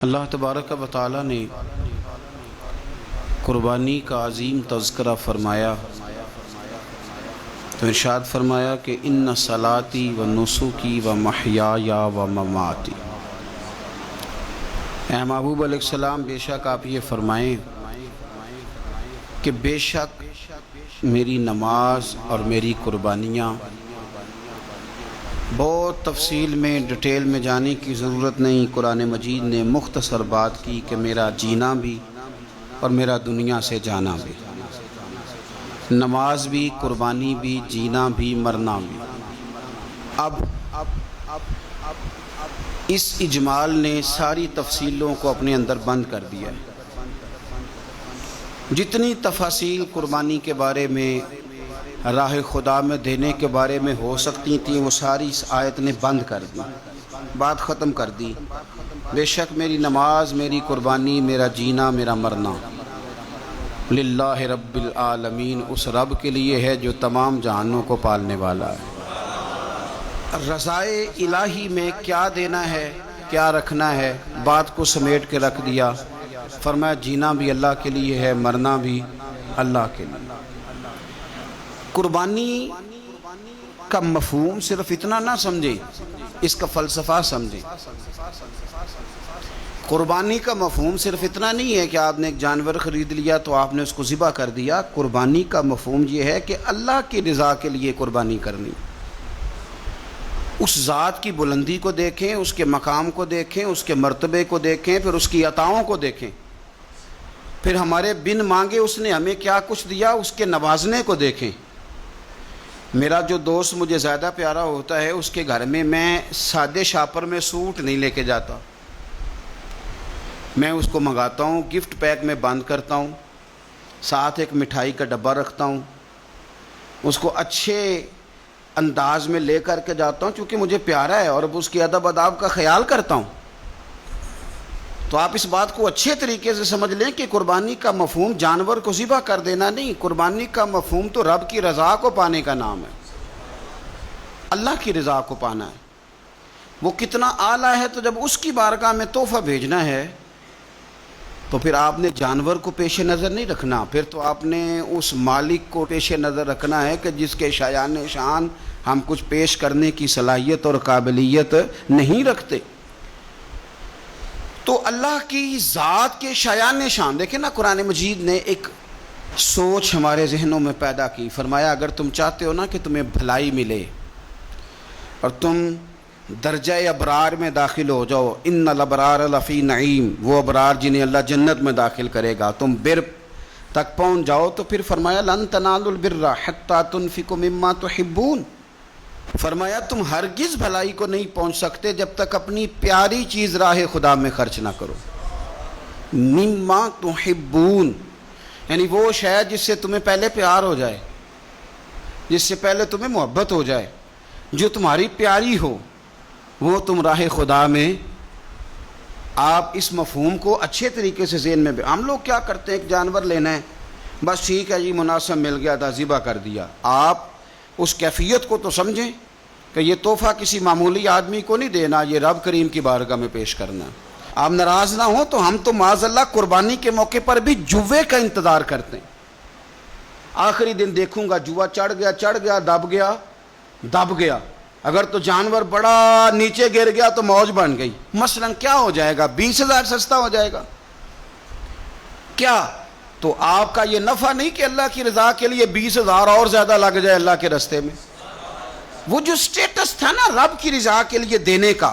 اللہ تبارک و تعالی نے قربانی کا عظیم تذکرہ فرمایا تو ارشاد فرمایا کہ ان صلاتی و نسکی و محیایا و مماتی۔ اے محبوب علیہ السلام، بے شک آپ یہ فرمائیں کہ بے شک میری نماز اور میری قربانیاں، بہت تفصیل میں ڈیٹیل میں جانے کی ضرورت نہیں، قرآن مجید نے مختصر بات کی کہ میرا جینا بھی اور میرا دنیا سے جانا بھی، نماز بھی، قربانی بھی، جینا بھی، مرنا بھی۔ اب اس اجمال نے ساری تفصیلوں کو اپنے اندر بند کر دیا ہے۔ جتنی تفاصیل قربانی کے بارے میں، راہ خدا میں دینے کے بارے میں ہو سکتی تھیں، وہ ساری اس آیت نے بند کر دی، بات ختم کر دی۔ بے شک میری نماز، میری قربانی، میرا جینا، میرا مرنا للہ رب العالمین، اس رب کے لیے ہے جو تمام جہانوں کو پالنے والا ہے۔ رضائے الہی میں کیا دینا ہے، کیا رکھنا ہے، بات کو سمیٹ کے رکھ دیا۔ فرمایا جینا بھی اللہ کے لیے ہے، مرنا بھی اللہ کے لیے۔ قربانی کا مفہوم صرف اتنا نہ سمجھیں، اس کا فلسفہ سمجھیں۔ قربانی کا مفہوم صرف اتنا نہیں ہے کہ آپ نے ایک جانور خرید لیا تو آپ نے اس کو ذبح کر دیا۔ قربانی کا مفہوم یہ ہے کہ اللہ کی رضا کے لیے قربانی کرنی، اس ذات کی بلندی کو دیکھیں، اس کے مقام کو دیکھیں، اس کے مرتبے کو دیکھیں، پھر اس کی عطاؤں کو دیکھیں، پھر ہمارے بن مانگے اس نے ہمیں کیا کچھ دیا، اس کے نوازنے کو دیکھیں۔ میرا جو دوست مجھے زیادہ پیارا ہوتا ہے، اس کے گھر میں میں سادے شاپر میں سوٹ نہیں لے کے جاتا، میں اس کو منگاتا ہوں، گفٹ پیک میں بند کرتا ہوں، ساتھ ایک مٹھائی کا ڈبہ رکھتا ہوں، اس کو اچھے انداز میں لے کر کے جاتا ہوں چونکہ مجھے پیارا ہے اور اب اس کی ادب اداب کا خیال کرتا ہوں۔ تو آپ اس بات کو اچھے طریقے سے سمجھ لیں کہ قربانی کا مفہوم جانور کو ذبح کر دینا نہیں، قربانی کا مفہوم تو رب کی رضا کو پانے کا نام ہے، اللہ کی رضا کو پانا ہے۔ وہ کتنا اعلیٰ ہے، تو جب اس کی بارگاہ میں تحفہ بھیجنا ہے تو پھر آپ نے جانور کو پیش نظر نہیں رکھنا، پھر تو آپ نے اس مالک کو پیش نظر رکھنا ہے کہ جس کے شایان شان ہم کچھ پیش کرنے کی صلاحیت اور قابلیت نہیں رکھتے۔ تو اللہ کی ذات کے شایان شان دیکھیں نا، قرآن مجید نے ایک سوچ ہمارے ذہنوں میں پیدا کی۔ فرمایا اگر تم چاہتے ہو نا کہ تمہیں بھلائی ملے اور تم درجہ ابرار میں داخل ہو جاؤ، ان الابرار لفی نعیم، وہ ابرار جنہیں اللہ جنت میں داخل کرے گا، تم بر تک پہنچ جاؤ، تو پھر فرمایا لن تنالوا البر حتی تنفقوا مما تحبون۔ فرمایا تم ہرگز بھلائی کو نہیں پہنچ سکتے جب تک اپنی پیاری چیز راہ خدا میں خرچ نہ کرو۔ مما تحبون یعنی وہ شے جس سے تمہیں پہلے پیار ہو جائے، جس سے پہلے تمہیں محبت ہو جائے، جو تمہاری پیاری ہو، وہ تم راہ خدا میں۔ آپ اس مفہوم کو اچھے طریقے سے ذہن میں ہم لوگ کیا کرتے ہیں، ایک جانور لینا ہے، بس ٹھیک ہے جی مناسب مل گیا تھا، ذبح کر دیا۔ آپ اس کیفیت کو تو سمجھیں کہ یہ تحفہ کسی معمولی آدمی کو نہیں دینا، یہ رب کریم کی بارگاہ میں پیش کرنا۔ آپ ناراض نہ ہوں تو ہم تو معاذ اللہ قربانی کے موقع پر بھی جوے کا انتظار کرتے ہیں۔ آخری دن دیکھوں گا جوا چڑھ گیا، دب گیا، اگر تو جانور بڑا نیچے گر گیا تو موج بن گئی۔ مثلا کیا ہو جائے گا، 20,000 سستا ہو جائے گا کیا؟ تو آپ کا یہ نفع نہیں کہ اللہ کی رضا کے لیے 20,000 اور زیادہ لگ جائے اللہ کے رستے میں۔ وہ جو سٹیٹس تھا نا رب کی رضا کے لیے دینے کا،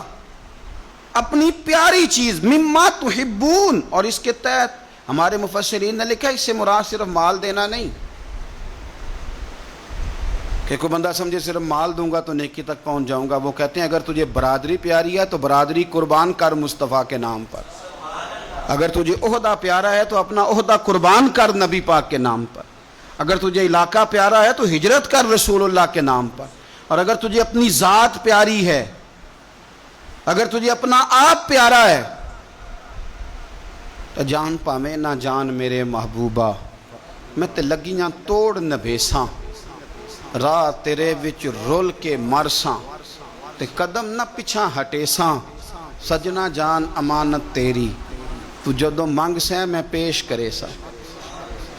اپنی پیاری چیز مما تحبون، اور اس کے تحت ہمارے مفسرین نے لکھا اس سے مراد صرف مال دینا نہیں کہ کوئی بندہ سمجھے صرف مال دوں گا تو نیکی تک پہنچ جاؤں گا۔ وہ کہتے ہیں اگر تجھے برادری پیاری ہے تو برادری قربان کر مصطفیٰ کے نام پر، اگر تجھے عہدہ پیارا ہے تو اپنا عہدہ قربان کر نبی پاک کے نام پر، اگر تجھے علاقہ پیارا ہے تو ہجرت کر رسول اللہ کے نام پر، اور اگر تجھے اپنی ذات پیاری ہے، اگر تجھے اپنا آپ پیارا ہے تو جان پاویں نہ جان میرے محبوبہ، میں تے لگیاں توڑ نبھیساں، راہ تیرے وچ رول کے مرساں، تے قدم نہ پچھاں ہٹیساں، سجنا جان امانت تیری تو جدو منگ سے میں پیش کرے سا،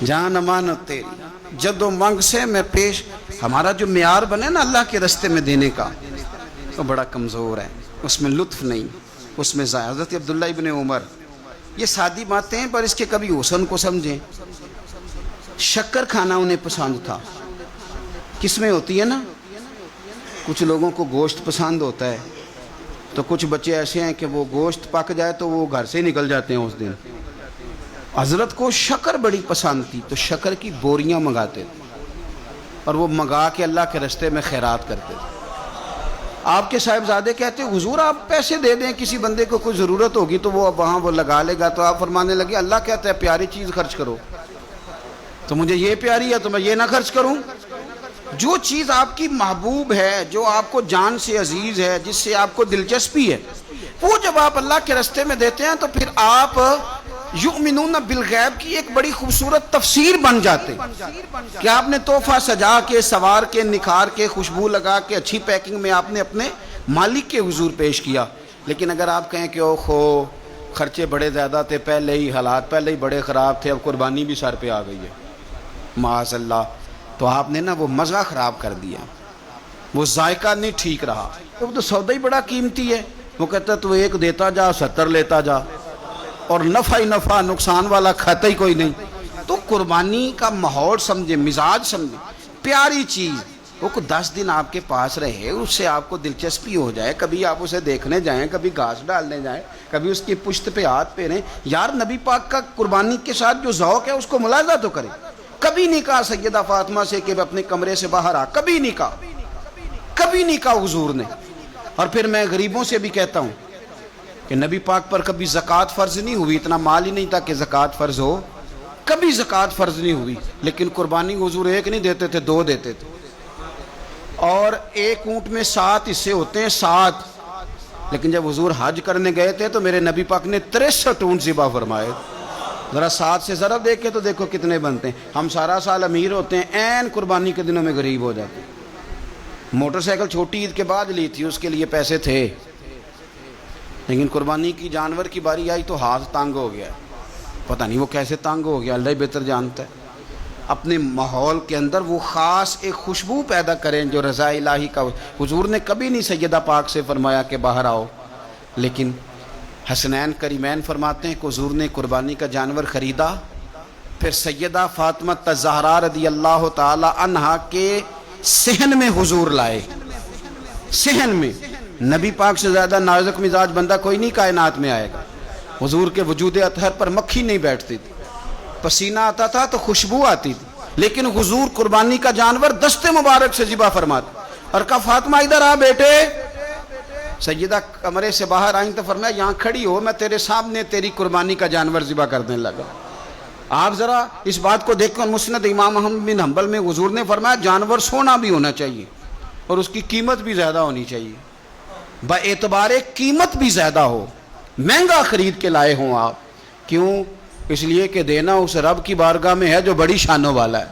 جان امانت تیری جدو منگ سے میں پیش. ہمارا جو معیار بنے نا اللہ کے رستے میں دینے کا وہ بڑا کمزور ہے، اس میں لطف نہیں، اس میں حضرت عبداللہ ابن عمر، یہ سادی باتیں ہیں پر اس کے کبھی حسن کو سمجھیں. شکر کھانا انہیں پسند تھا. کس میں ہوتی ہے نا، کچھ لوگوں کو گوشت پسند ہوتا ہے تو کچھ بچے ایسے ہیں کہ وہ گوشت پک جائے تو وہ گھر سے نکل جاتے ہیں اس دن. حضرت کو شکر بڑی پسند تھی تو شکر کی بوریاں منگاتے تھے اور وہ منگا کے اللہ کے رستے میں خیرات کرتے تھے. آپ کے صاحبزادے کہتے ہیں حضور آپ پیسے دے دیں، کسی بندے کو کوئی ضرورت ہوگی تو وہ وہاں وہ لگا لے گا. تو آپ فرمانے لگے اللہ کہتا ہے پیاری چیز خرچ کرو، تو مجھے یہ پیاری ہے تو میں یہ نہ خرچ کروں. جو چیز آپ کی محبوب ہے، جو آپ کو جان سے عزیز ہے، جس سے آپ کو دلچسپی ہے، وہ جب آپ اللہ کے رستے میں دیتے ہیں تو پھر آپ یؤمنون بالغیب کی ایک بڑی خوبصورت تفسیر بن جاتے کہ آپ نے تحفہ سجا کے، سوار کے، نکھار کے، خوشبو لگا کے، اچھی پیکنگ میں آپ نے اپنے مالک کے حضور پیش کیا. لیکن اگر آپ کہیں کہ اوہو خرچے بڑے زیادہ تھے، پہلے ہی حالات پہلے ہی بڑے خراب تھے، اب قربانی بھی سر پہ آ گئی ہے معاذ اللہ، تو آپ نے نا وہ مزہ خراب کر دیا، وہ ذائقہ نہیں ٹھیک رہا. وہ تو سودا ہی بڑا قیمتی ہے. وہ کہتا ہے تو ایک دیتا جا 70 لیتا جا اور نفع ہی نفع، نقصان والا کھاتا ہی کوئی نہیں. تو قربانی کا ماحول سمجھے، مزاج سمجھے، پیاری چیز وہ کو 10 دن آپ کے پاس رہے، اس سے آپ کو دلچسپی ہو جائے، کبھی آپ اسے دیکھنے جائیں، کبھی گھاس ڈالنے جائیں، کبھی اس کی پشت پہ ہاتھ پھیریں. یار نبی پاک کا قربانی کے ساتھ جو ذوق ہے اس کو ملاحظہ تو کریں. کبھی نہیں کہا سیدہ فاطمہ سے کہ اپنے کمرے سے باہر آ، کبھی نہیں کہا، کبھی نہیں کہا حضور نے. اور پھر میں غریبوں سے بھی کہتا ہوں کہ نبی پاک پر کبھی زکوٰۃ فرض نہیں ہوئی، اتنا مال ہی نہیں تھا کہ زکوٰۃ فرض ہو، کبھی زکوٰۃ فرض نہیں ہوئی. لیکن قربانی حضور ایک نہیں دیتے تھے، 2 دیتے تھے. اور ایک اونٹ میں 7 حصے ہوتے ہیں، 7. لیکن جب حضور حج کرنے گئے تھے تو میرے نبی پاک نے 63 اونٹ ذبح فرمائے. ذرا 7 سے ضرب دیکھے تو دیکھو کتنے بنتے ہیں. ہم سارا سال امیر ہوتے ہیں، عین قربانی کے دنوں میں غریب ہو جاتے ہیں. موٹر سائیکل چھوٹی عید کے بعد لی تھی، اس کے لیے پیسے تھے، لیکن قربانی کی جانور کی باری آئی تو ہاتھ تانگ ہو گیا. پتہ نہیں وہ کیسے تانگ ہو گیا، اللہ ہی بہتر جانتا ہے. اپنے ماحول کے اندر وہ خاص ایک خوشبو پیدا کریں جو رضا الہی کا. حضور نے کبھی نہیں سیدہ پاک سے فرمایا کہ باہر آؤ، لیکن حسنین کریمین فرماتے ہیں کہ حضور نے قربانی کا جانور خریدا، پھر سیدہ فاطمہ الزہرا رضی اللہ تعالی عنہا کے صحن میں حضور لائے. صحن میں نبی پاک سے زیادہ نازک مزاج بندہ کوئی نہیں کائنات میں آئے گا. حضور کے وجود اطہر پر مکھی نہیں بیٹھتی تھی، پسینہ آتا تھا تو خوشبو آتی تھی، لیکن حضور قربانی کا جانور دست مبارک سے ذبح فرماتے اور کہا فاطمہ ادھر آ بیٹے. سیدہ کمرے سے باہر آئیں تو فرمایا یہاں کھڑی ہو، میں تیرے سامنے تیری قربانی کا جانور ذبح کرنے لگا. آپ ذرا اس بات کو دیکھ کر مسند امام احمد بن حنبل میں حضور نے فرمایا جانور سونا بھی ہونا چاہیے اور اس کی قیمت بھی زیادہ ہونی چاہیے، با اعتبار قیمت بھی زیادہ ہو، مہنگا خرید کے لائے ہوں آپ. کیوں؟ اس لیے کہ دینا اس رب کی بارگاہ میں ہے جو بڑی شانوں والا ہے.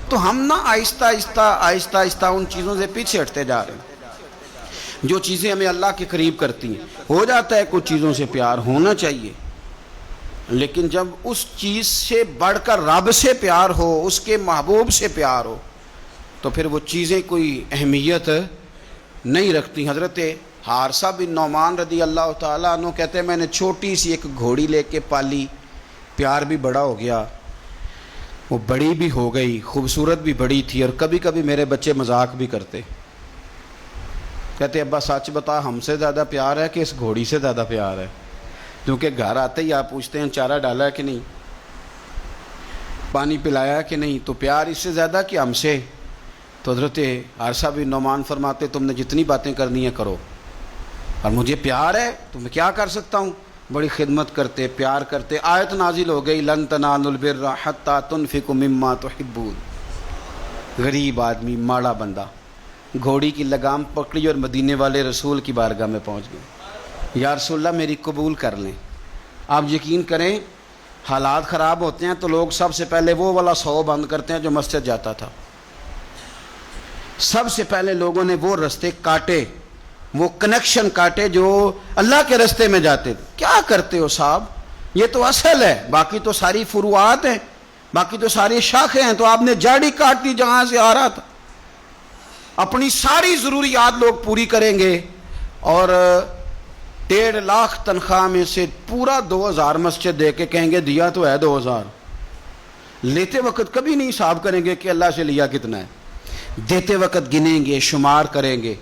تو ہم نا آہستہ آہستہ ان چیزوں سے پیچھے ہٹتے جا رہے ہیں جو چیزیں ہمیں اللہ کے قریب کرتی ہیں. ہو جاتا ہے کچھ چیزوں سے پیار ہونا چاہیے، لیکن جب اس چیز سے بڑھ کر رب سے پیار ہو، اس کے محبوب سے پیار ہو، تو پھر وہ چیزیں کوئی اہمیت نہیں رکھتی. حضرت حارثہ بن نعمان رضی اللہ تعالیٰ عنہ کہتے ہیں میں نے چھوٹی سی ایک گھوڑی لے کے پالی، پیار بھی بڑا ہو گیا، وہ بڑی بھی ہو گئی، خوبصورت بھی بڑی تھی، اور کبھی کبھی میرے بچے مذاق بھی کرتے، کہتے ابا سچ بتا ہم سے زیادہ پیار ہے کہ اس گھوڑی سے زیادہ پیار ہے؟ کیونکہ گھر آتے ہی آپ پوچھتے ہیں چارہ ڈالا ہے کہ نہیں، پانی پلایا کہ نہیں، تو پیار اس سے زیادہ کہ ہم سے. تو حضرت حارثہ بن نعمان فرماتے تم نے جتنی باتیں کرنی ہیں کرو، اور مجھے پیار ہے تو میں کیا کر سکتا ہوں. بڑی خدمت کرتے، پیار کرتے. آیت نازل ہو گئی لن تنالوا البر حتی تنفقوا مما تحبون. غریب آدمی، ماڑا بندہ، گھوڑی کی لگام پکڑی اور مدینے والے رسول کی بارگاہ میں پہنچ گئے. یا رسول اللہ میری قبول کر لیں. آپ یقین کریں حالات خراب ہوتے ہیں تو لوگ سب سے پہلے وہ والا 100 بند کرتے ہیں جو مسجد جاتا تھا. سب سے پہلے لوگوں نے وہ رستے کاٹے وہ کنیکشن کاٹے جو اللہ کے راستے میں جاتے تھے. کیا کرتے ہو صاحب؟ یہ تو اصل ہے، باقی تو ساری فروعات ہیں، باقی تو ساری شاخیں ہیں. تو آپ نے جاڑی کاٹ دی جہاں سے آ رہا تھا. اپنی ساری ضروریات لوگ پوری کریں گے اور 1.5 لاکھ تنخواہ میں سے پورا 2000 مسجد دے کے کہیں گے دیا تو ہے 2000. لیتے وقت کبھی نہیں حساب کریں گے کہ اللہ سے لیا کتنا ہے. دیتے وقت گنیں گے، شمار کریں گے.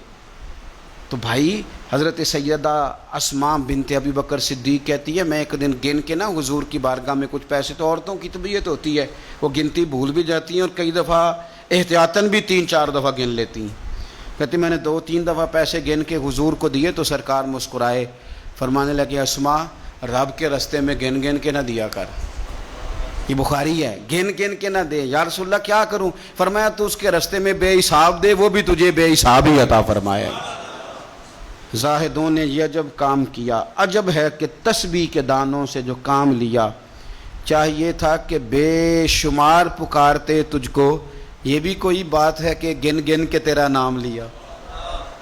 تو بھائی حضرت سیدہ اسماء بنت ابی بکر صدیق کہتی ہے میں ایک دن گن کے نا حضور کی بارگاہ میں کچھ پیسے، تو عورتوں کی طبیعت ہوتی ہے وہ گنتی بھول بھی جاتی ہیں اور کئی دفعہ احتیاطاً بھی 3-4 دفعہ گن لیتی ہیں. کہتی میں نے 2-3 دفعہ پیسے گن کے حضور کو دیے تو سرکار مسکرائے، فرمانے لگے اسماء رب کے راستے میں گن گن کے نہ دیا کر. یہ بخاری ہے، گن گن کے نہ دے. یا رسول اللہ کیا کروں؟ فرمایا تو اس کے راستے میں بے حساب دے، وہ بھی تجھے بے حساب ہی عطا فرمائے. زاہدوں نے یہ عجب کام کیا، عجب ہے کہ تسبیح کے دانوں سے جو کام لیا. چاہیے تھا کہ بے شمار پکارتے تجھ کو. یہ بھی کوئی بات ہے کہ گن گن کے تیرا نام لیا؟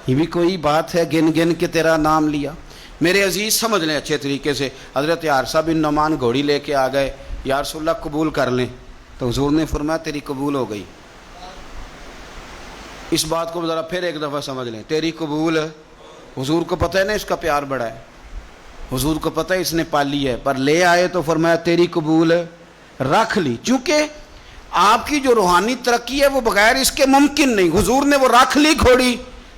یہ بھی کوئی بات ہے گن گن کے تیرا نام لیا؟ میرے عزیز سمجھ لیں اچھے طریقے سے. حضرت حارثہ بن نعمان گھوڑی لے کے آ گئے، یا رسول اللہ قبول کر لیں. تو حضور نے فرمایا تیری قبول ہو گئی. اس بات کو ذرا پھر ایک دفعہ سمجھ لیں، تیری قبول. حضور کو پتہ ہے نا اس کا پیار بڑا ہے، حضور کو پتہ ہے اس نے پالی ہے، پر لے آئے تو فرمایا تیری قبول رکھ لی. چونکہ آپ کی جو روحانی ترقی ہے وہ بغیر اس کے ممکن نہیں. حضور نے وہ رکھ لی گھوڑی.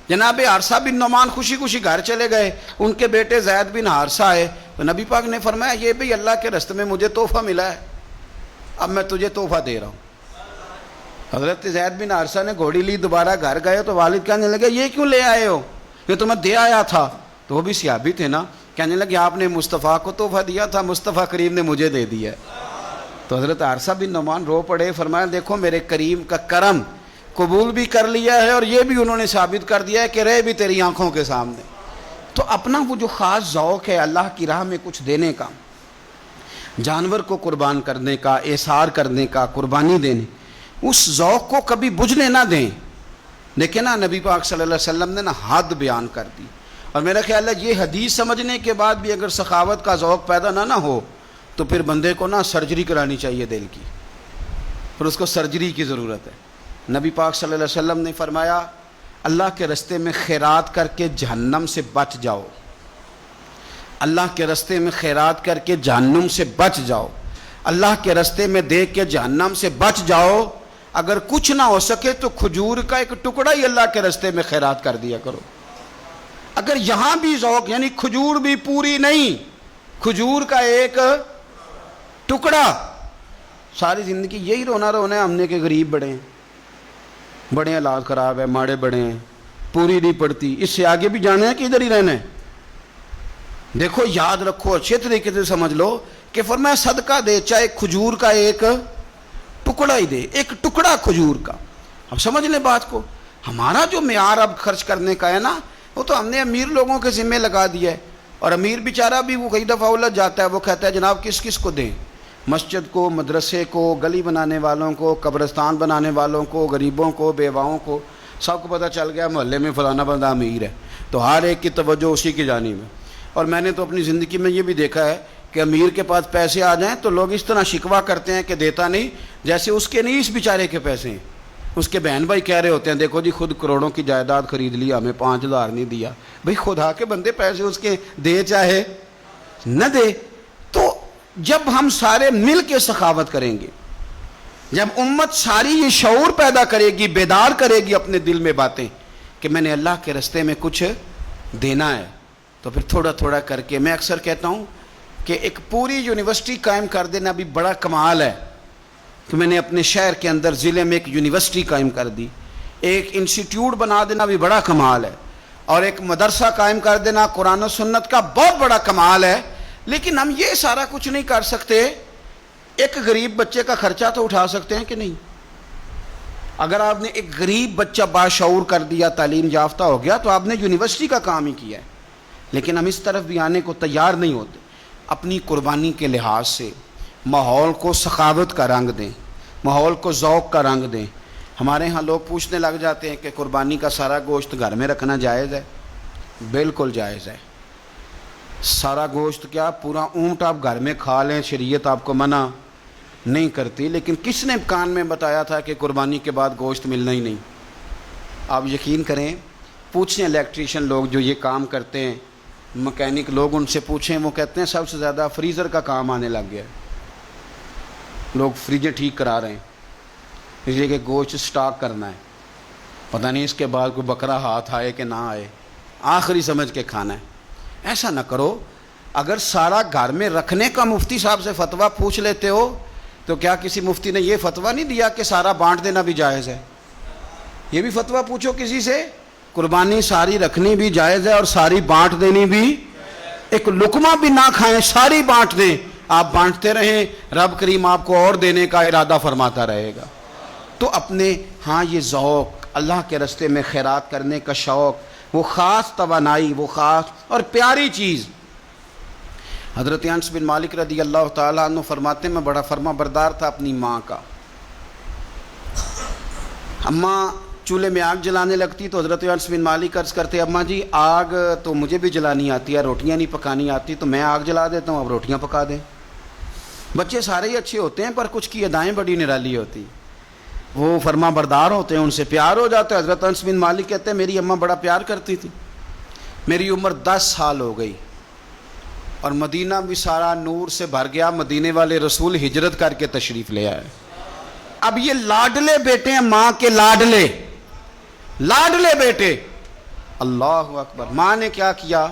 جناب حارثہ بن نعمان خوشی خوشی گھر چلے گئے. ان کے بیٹے زید بن حارثہ آئے تو نبی پاک نے فرمایا یہ بھی اللہ کے راستے میں مجھے تحفہ ملا ہے، اب میں تجھے تحفہ دے رہا ہوں. حضرت زید بن حارثہ نے گھوڑی لی، دوبارہ گھر گئے تو والد کہنے لگے یہ کیوں لے آئے ہو؟ یہ تو میں دے آیا تھا. تو وہ بھی صحابی تھے نا، کہنے لگے آپ نے مصطفیٰ کو تحفہ دیا تھا، مصطفیٰ کریم نے مجھے دے دیا ہے. تو حضرت حارثہ بن نعمان رو پڑے، فرمایا دیکھو میرے کریم کا کرم، قبول بھی کر لیا ہے اور یہ بھی انہوں نے ثابت کر دیا ہے کہ رہے بھی تیری آنکھوں کے سامنے. تو اپنا وہ جو خاص ذوق ہے اللہ کی راہ میں کچھ دینے کا، جانور کو قربان کرنے کا، احسار کرنے کا، قربانی دینے، اس ذوق کو کبھی بجھنے نہ دیں. دیکھیں نا نبی پاک صلی اللہ علیہ وسلم نے نا حد بیان کر دی. اور میرا خیال ہے یہ حدیث سمجھنے کے بعد بھی اگر سخاوت کا ذوق پیدا نہ ہو تو پھر بندے کو نا سرجری کرانی چاہیے دل کی، پھر اس کو سرجری کی ضرورت ہے. نبی پاک صلی اللہ علیہ وسلم نے فرمایا اللہ کے راستے میں خیرات کر کے جہنم سے بچ جاؤ. اللہ کے راستے میں خیرات کر کے جہنم سے بچ جاؤ. اللہ کے راستے میں دے کے جہنم سے بچ جاؤ. اگر کچھ نہ ہو سکے تو کھجور کا ایک ٹکڑا ہی اللہ کے راستے میں خیرات کر دیا کرو. اگر یہاں بھی ذوق، یعنی کھجور بھی پوری نہیں، کھجور کا ایک ٹکڑا. ساری زندگی یہی رونا رونا ہے ہم نے کہ غریب بڑے ہیں، بڑے حالات خراب ہے، ماڑے بڑے ہیں، پوری نہیں پڑتی. اس سے آگے بھی جانا ہے کہ ادھر ہی رہنا ہے؟ دیکھو یاد رکھو، اچھے طریقے سے سمجھ لو کہ فرمایا صدقہ دے، چاہے کھجور کا ایک ٹکڑا ہی دے، ایک ٹکڑا کھجور کا. اب سمجھ لیں بات کو. ہمارا جو معیار اب خرچ کرنے کا ہے نا، وہ تو ہم نے امیر لوگوں کے ذمہ لگا دیا ہے. اور امیر بیچارہ بھی وہ کئی دفعہ الجھ جاتا ہے، وہ کہتا ہے جناب کس کس کو دیں؟ مسجد کو، مدرسے کو، گلی بنانے والوں کو، قبرستان بنانے والوں کو، غریبوں کو، بیواؤں کو. سب کو پتہ چل گیا محلے میں فلانا بندہ امیر ہے تو ہر ایک کی توجہ اسی کی جانب ہے. اور میں نے تو اپنی زندگی میں یہ بھی دیکھا ہے کہ امیر کے پاس پیسے آ جائیں تو لوگ اس طرح شکوہ کرتے ہیں کہ دیتا نہیں، جیسے اس کے نہیں اس بیچارے کے پیسے ہیں. اس کے بہن بھائی کہہ رہے ہوتے ہیں دیکھو جی خود کروڑوں کی جائیداد خرید لی، ہمیں 5000 نہیں دیا. بھئی خدا کے بندے پیسے اس کے دے چاہے نہ دے. تو جب ہم سارے مل کے سخاوت کریں گے، جب امت ساری یہ شعور پیدا کرے گی، بیدار کرے گی اپنے دل میں باتیں کہ میں نے اللہ کے راستے میں کچھ دینا ہے، تو پھر تھوڑا تھوڑا کر کے. میں اکثر کہتا ہوں کہ ایک پوری یونیورسٹی قائم کر دینا بھی بڑا کمال ہے کہ میں نے اپنے شہر کے اندر ضلع میں ایک یونیورسٹی قائم کر دی. ایک انسٹیٹیوٹ بنا دینا بھی بڑا کمال ہے، اور ایک مدرسہ قائم کر دینا قرآن و سنت کا بہت بڑا کمال ہے. لیکن ہم یہ سارا کچھ نہیں کر سکتے. ایک غریب بچے کا خرچہ تو اٹھا سکتے ہیں کہ نہیں؟ اگر آپ نے ایک غریب بچہ باشعور کر دیا، تعلیم یافتہ ہو گیا، تو آپ نے یونیورسٹی کا کام ہی کیا ہے. لیکن ہم اس طرف بھی آنے کو تیار نہیں ہوتے. اپنی قربانی کے لحاظ سے ماحول کو سخاوت کا رنگ دیں، ماحول کو ذوق کا رنگ دیں. ہمارے ہاں لوگ پوچھنے لگ جاتے ہیں کہ قربانی کا سارا گوشت گھر میں رکھنا جائز ہے؟ بالکل جائز ہے. سارا گوشت کیا پورا اونٹ آپ گھر میں کھا لیں شریعت آپ کو منع نہیں کرتی، لیکن کس نے کان میں بتایا تھا کہ قربانی کے بعد گوشت ملنا ہی نہیں؟ آپ یقین کریں، پوچھیں الیکٹریشین لوگ جو یہ کام کرتے ہیں، مکینک لوگ، ان سے پوچھیں، وہ کہتے ہیں سب سے زیادہ فریزر کا کام آنے لگ گیا ہے. لوگ فریجیں ٹھیک کرا رہے ہیں اس لیے کہ گوشت سٹاک کرنا ہے، پتہ نہیں اس کے بعد کوئی بکرا ہاتھ آئے کہ نہ آئے، آخری سمجھ کے کھانا ہے. ایسا نہ کرو. اگر سارا گھر میں رکھنے کا مفتی صاحب سے فتویٰ پوچھ لیتے ہو تو کیا کسی مفتی نے یہ فتویٰ نہیں دیا کہ سارا بانٹ دینا بھی جائز ہے؟ یہ بھی فتویٰ پوچھو کسی سے، قربانی ساری رکھنی بھی جائز ہے اور ساری بانٹ دینی بھی، ایک لقمہ بھی نہ کھائیں، ساری بانٹ دیں. آپ بانٹتے رہیں، رب کریم آپ کو اور دینے کا ارادہ فرماتا رہے گا. تو اپنے ہاں یہ ذوق، اللہ کے راستے میں خیرات کرنے کا شوق، وہ خاص توانائی، وہ خاص اور پیاری چیز. حضرت انس بن مالک رضی اللہ تعالیٰ عنہ فرماتے ہیں میں بڑا فرما بردار تھا اپنی ماں کا. اماں چولہے میں آگ جلانے لگتی تو حضرت انس بن مالک عرض کرتے اماں جی آگ تو مجھے بھی جلانی آتی ہے، روٹیاں نہیں پکانی آتی، تو میں آگ جلا دیتا ہوں، اب روٹیاں پکا دیں. بچے سارے ہی اچھے ہوتے ہیں پر کچھ کی ادائیں بڑی نرالی ہوتی، وہ فرما بردار ہوتے ہیں، ان سے پیار ہو جاتا ہے. حضرت انس بن مالک کہتے ہیں میری اماں بڑا پیار کرتی تھی. میری عمر 10 سال ہو گئی اور مدینہ بھی سارا نور سے بھر گیا. مدینے والے رسول ہجرت کر کے تشریف لے آئے. اب یہ لاڈلے بیٹے ہیں، ماں کے لاڈلے بیٹے. اللہ اکبر. ماں نے کیا کیا؟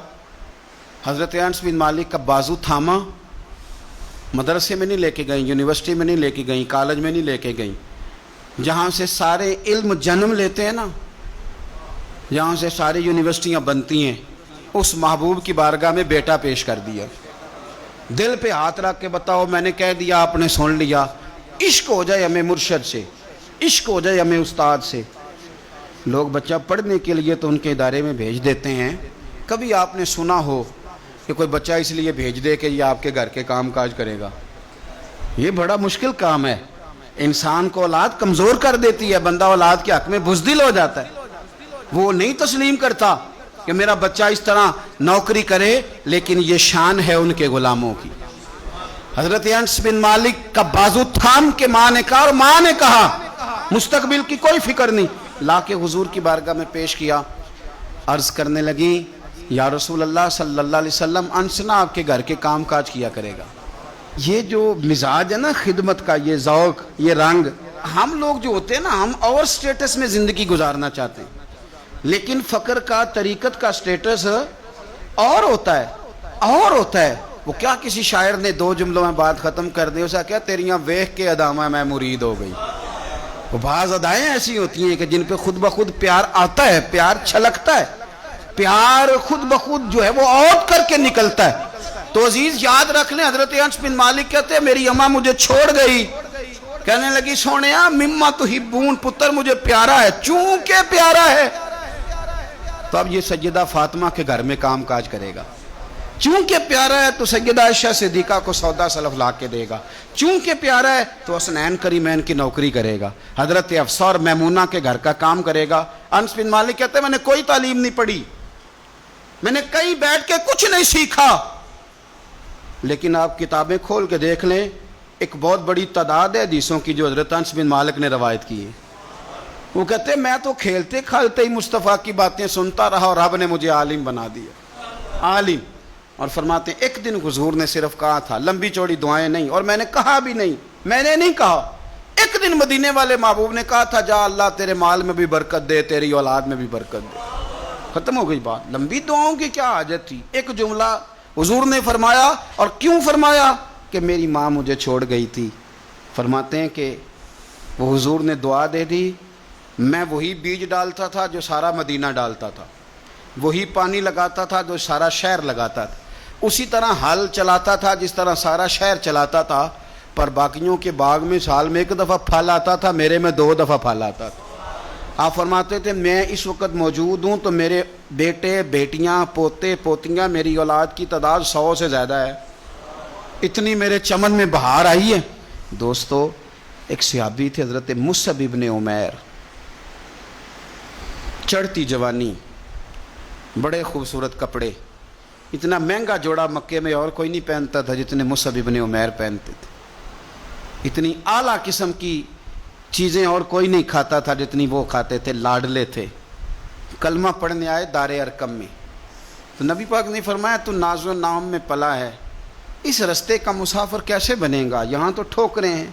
حضرت انس بن مالک کا بازو تھاما. مدرسے میں نہیں لے کے گئیں، یونیورسٹی میں نہیں لے کے گئیں، کالج میں نہیں لے کے گئیں، جہاں سے سارے علم جنم لیتے ہیں نا، جہاں سے ساری یونیورسٹیاں بنتی ہیں، اس محبوب کی بارگاہ میں بیٹا پیش کر دیا. دل پہ ہاتھ رکھ کے بتاؤ میں نے کہہ دیا، آپ نے سن لیا. عشق ہو جائے ہمیں مرشد سے، عشق ہو جائے ہمیں استاد سے. لوگ بچہ پڑھنے کے لیے تو ان کے ادارے میں بھیج دیتے ہیں. کبھی آپ نے سنا ہو کہ کوئی بچہ اس لیے بھیج دے کہ یہ آپ کے گھر کے کام کاج کرے گا؟ یہ بڑا مشکل کام ہے. انسان کو اولاد کمزور کر دیتی ہے، بندہ اولاد کے حق میں بزدل ہو جاتا ہے. وہ نہیں تسلیم کرتا کہ میرا بچہ اس طرح نوکری کرے، لیکن یہ شان ہے ان کے غلاموں کی. حضرت انس بن مالک کا بازو تھام کے ماں نے کہا، اور ماں نے کہا مستقبل کی کوئی فکر نہیں، لا کے حضور کی بارگاہ میں پیش کیا. عرض کرنے لگی یا رسول اللہ صلی اللہ علیہ وسلم، انس نہ آپ کے گھر کے کام کاج کیا کرے گا. یہ جو مزاج ہے نا خدمت کا، یہ ذوق، یہ رنگ، ہم لوگ جو ہوتے ہیں نا، ہم اور سٹیٹس میں زندگی گزارنا چاہتے ہیں، لیکن فقر کا، طریقت کا سٹیٹس اور ہوتا ہے. وہ کیا کسی شاعر نے 2 جملوں میں بات ختم کر دی، اسے کیا تیریاں ویخ کے ادامہ میں مرید ہو گئی. وہ بعض ادائیں ایسی ہوتی ہیں کہ جن پہ خود بخود پیار آتا ہے، پیار چھلکتا ہے، پیار خود بخود جو ہے وہ اوت کر کے نکلتا ہے. تو عزیز یاد رکھ لیں، حضرت انس بن مالک کہتے ہیں میری اماں مجھے چھوڑ گئی، کہنے لگی سونیا مما تحبون، پتر مجھے پیارا ہے، چونکہ پیارا ہے تو اب یہ سیدہ فاطمہ کے گھر میں کام کاج کرے گا. چونکہ پیارا ہے تو سیدہ عائشہ صدیقہ کو سودا سلف لا کے دے گا. چونکہ پیارا ہے تو حسنین کریمین کی نوکری کرے گا. حضرت حفصہ اور میمونہ کے گھر کا کام کرے گا. انس بن مالک کہتے ہیں میں نے کوئی تعلیم نہیں پڑھی، میں نے کہیں بیٹھ کے کچھ نہیں سیکھا، لیکن آپ کتابیں کھول کے دیکھ لیں، ایک بہت بڑی تعداد ہے حدیثوں کی جو حضرت انس بن مالک نے روایت کی ہے. وہ کہتے ہیں میں تو کھیلتے کھالتے ہی مصطفیٰ کی باتیں سنتا رہا اور رب نے مجھے عالم بنا دیا، عالم. اور فرماتے ہیں ایک دن حضور نے صرف کہا تھا، لمبی چوڑی دعائیں نہیں، اور میں نے کہا بھی نہیں، میں نے نہیں کہا. ایک دن مدینے والے محبوب نے کہا تھا جا اللہ تیرے مال میں بھی برکت دے، تیری اولاد میں بھی برکت دے. ختم ہو گئی بات. لمبی دعاؤں کی کیا حاجت تھی؟ ایک جملہ حضور نے فرمایا. اور کیوں فرمایا؟ کہ میری ماں مجھے چھوڑ گئی تھی. فرماتے ہیں کہ وہ حضور نے دعا دے دی، میں وہی بیج ڈالتا تھا جو سارا مدینہ ڈالتا تھا، وہی پانی لگاتا تھا جو سارا شہر لگاتا تھا، اسی طرح حل چلاتا تھا جس طرح سارا شہر چلاتا تھا. پر باقیوں کے باغ میں سال میں 1 دفعہ پھل آتا تھا، میرے میں 2 دفعہ پھل آتا تھا. آپ فرماتے تھے میں اس وقت موجود ہوں تو میرے بیٹے بیٹیاں پوتے پوتیاں، میری اولاد کی تعداد 100 سے زیادہ ہے. اتنی میرے چمن میں بہار آئی ہے. دوستو ایک صحابی تھے حضرت مصعب ابن عمیر، چڑھتی جوانی، بڑے خوبصورت کپڑے، اتنا مہنگا جوڑا مکے میں اور کوئی نہیں پہنتا تھا جتنے مصعب ابن عمیر پہنتے تھے، اتنی اعلیٰ قسم کی چیزیں اور کوئی نہیں کھاتا تھا جتنی وہ کھاتے تھے، لاڈلے تھے۔ کلمہ پڑھنے آئے دار ارقم میں، تو نبی پاک نے فرمایا تو ناز و نام میں پلا ہے، اس رستے کا مسافر کیسے بنے گا؟ یہاں تو ٹھوکریں ہیں،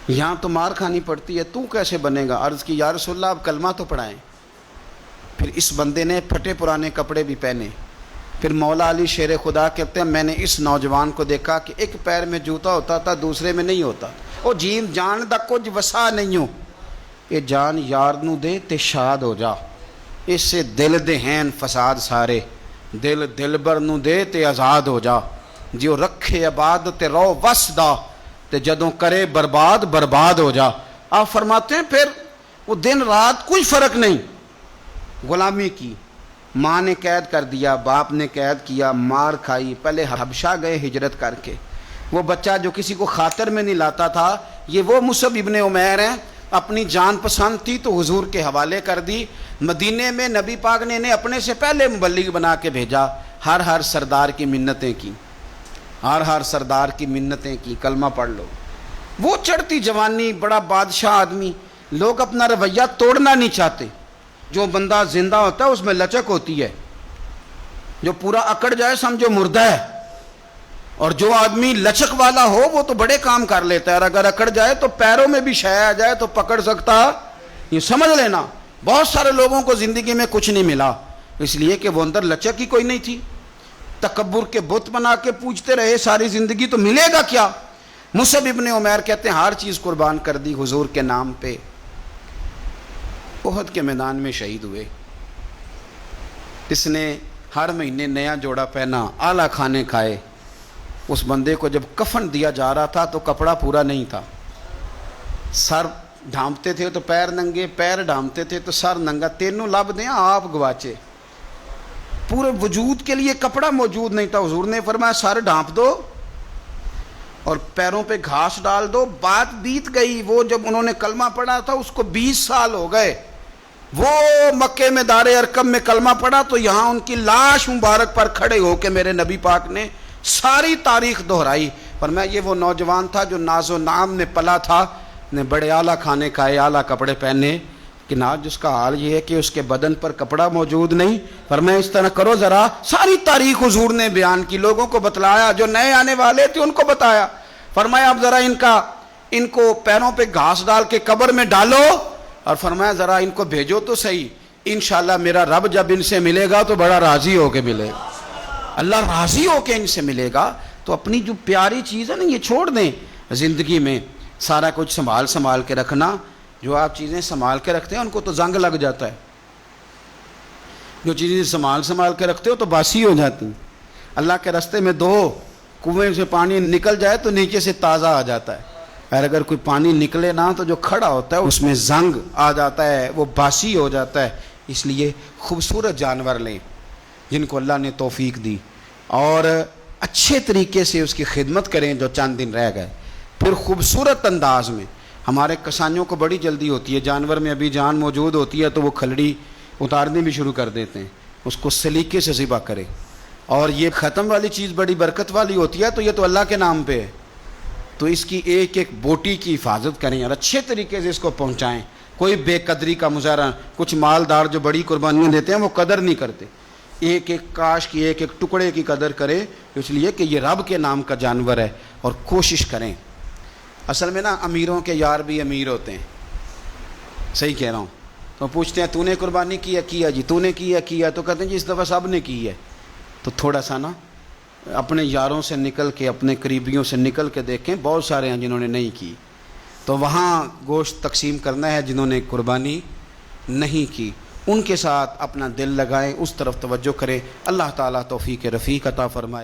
یہاں تو مار کھانی پڑتی ہے، تو کیسے بنے گا؟ عرض کی یا رسول اللہ آپ کلمہ تو پڑھائیں۔ پھر اس بندے نے پھٹے پرانے کپڑے بھی پہنے۔ پھر مولا علی شیر خدا کہتے ہیں میں نے اس نوجوان کو دیکھا کہ ایک پیر میں جوتا ہوتا تھا دوسرے میں نہیں ہوتا، او جیم جان دا کچھ وسا نہیں ہو، یہ جان یار نو دے تے شاد ہو جا، اس سے دل دے ہیں فساد سارے، دل دلبر نو دے تے آزاد ہو جا، جو رکھے آباد تے رو وسدا تے جدوں کرے برباد برباد ہو جا۔ آپ فرماتے ہیں پھر وہ دن رات کوئی فرق نہیں، غلامی کی، ماں نے قید کر دیا، باپ نے قید کیا، مار کھائی، پہلے حبشہ گئے ہجرت کر کے، وہ بچہ جو کسی کو خاطر میں نہیں لاتا تھا، یہ وہ مصعب ابن عمیر ہیں، اپنی جان پسند تھی تو حضور کے حوالے کر دی۔ مدینے میں نبی پاک نے انہیں اپنے سے پہلے مبلغ بنا کے بھیجا، ہر سردار کی منتیں کی، ہر سردار کی منتیں کی، کلمہ پڑھ لو۔ وہ چڑھتی جوانی، بڑا بادشاہ آدمی، لوگ اپنا رویہ توڑنا نہیں چاہتے۔ جو بندہ زندہ ہوتا ہے اس میں لچک ہوتی ہے، جو پورا اکڑ جائے سمجھو مردہ ہے، اور جو آدمی لچک والا ہو وہ تو بڑے کام کر لیتا ہے، اور اگر اکڑ جائے تو پیروں میں بھی شے آ جائے تو پکڑ سکتا، یہ سمجھ لینا۔ بہت سارے لوگوں کو زندگی میں کچھ نہیں ملا اس لیے کہ وہ اندر لچک ہی کوئی نہیں تھی، تکبر کے بت بنا کے پوجتے رہے ساری زندگی، تو ملے گا کیا؟ مصعب ابن عمیر کہتے ہیں ہر چیز قربان کر دی حضور کے نام پہ، احد کے میدان میں شہید ہوئے۔ اس نے ہر مہینے نیا جوڑا پہنا، اعلیٰ کھانے کھائے۔ اس بندے کو جب کفن دیا جا رہا تھا تو کپڑا پورا نہیں تھا، سر ڈھانپتے تھے تو پیر ننگے، پیر ڈھانپتے تھے تو سر ننگا، تینوں لب دیں آپ گواچے، پورے وجود کے لیے کپڑا موجود نہیں تھا۔ حضور نے فرمایا سر ڈھانپ دو اور پیروں پہ گھاس ڈال دو۔ بات بیت گئی، وہ جب انہوں نے کلمہ پڑھا تھا اس کو 20 سال ہو گئے، وہ مکے میں دار ارقم میں کلمہ پڑھا تو یہاں ان کی لاش مبارک پر کھڑے ہو کے میرے نبی پاک نے ساری تاریخ دہرائی، فرمایا یہ وہ نوجوان تھا جو ناز و نام میں پلا تھا، نے بڑے اعلیٰ کھانے کھائے، اعلیٰ کپڑے پہنے، کہ آج جس کا حال یہ ہے کہ اس کے بدن پر کپڑا موجود نہیں۔ فرمایا اس طرح کرو، ذرا ساری تاریخ حضور نے بیان کی، لوگوں کو بتلایا، جو نئے آنے والے تھے ان کو بتایا۔ فرمایا اب ذرا ان کو پیروں پہ گھاس ڈال کے قبر میں ڈالو، اور فرمایا ذرا ان کو بھیجو تو صحیح، انشاءاللہ میرا رب جب ان سے ملے گا تو بڑا راضی ہو کے ملے گا، اللہ راضی ہو کے ان سے ملے گا۔ تو اپنی جو پیاری چیز ہے نا یہ چھوڑ دیں، زندگی میں سارا کچھ سنبھال کے رکھنا۔ جو آپ چیزیں سنبھال کے رکھتے ہیں ان کو تو زنگ لگ جاتا ہے، جو چیزیں سنبھال کے رکھتے ہو تو باسی ہو جاتی ہیں۔ اللہ کے راستے میں دو کنویں سے پانی نکل جائے تو نیچے سے تازہ آ جاتا ہے، اور اگر کوئی پانی نکلے نہ تو جو کھڑا ہوتا ہے اس میں زنگ آ جاتا ہے، وہ باسی ہو جاتا ہے۔ اس لیے خوبصورت جانور لیں جن کو اللہ نے توفیق دی، اور اچھے طریقے سے اس کی خدمت کریں جو چند دن رہ گئے۔ پھر خوبصورت انداز میں، ہمارے کسانیوں کو بڑی جلدی ہوتی ہے، جانور میں ابھی جان موجود ہوتی ہے تو وہ کھلڑی اتارنے بھی شروع کر دیتے ہیں، اس کو سلیقے سے ذبح کرے۔ اور یہ ختم والی چیز بڑی برکت والی ہوتی ہے تو یہ تو اللہ کے نام پہ ہے، تو اس کی ایک ایک بوٹی کی حفاظت کریں اور اچھے طریقے سے اس کو پہنچائیں۔ کوئی بے قدری کا مظاہرہ، کچھ مالدار جو بڑی قربانیاں دیتے ہیں وہ قدر نہیں کرتے، ایک ایک کاش کی ایک ایک ٹکڑے کی قدر کرے، اس لیے کہ یہ رب کے نام کا جانور ہے، اور کوشش کریں۔ اصل میں نا امیروں کے یار بھی امیر ہوتے ہیں، صحیح کہہ رہا ہوں، تو پوچھتے ہیں تو نے قربانی کیا جی، تو نے کیا، تو کہتے ہیں جی اس دفعہ سب نے کی ہے۔ تو تھوڑا سا نا اپنے یاروں سے نکل کے، اپنے قریبیوں سے نکل کے دیکھیں، بہت سارے ہیں جنہوں نے نہیں کی، تو وہاں گوشت تقسیم کرنا ہے جنہوں نے قربانی نہیں کی، ان کے ساتھ اپنا دل لگائیں، اس طرف توجہ کریں۔ اللہ تعالیٰ توفیق رفیق عطا فرمائے۔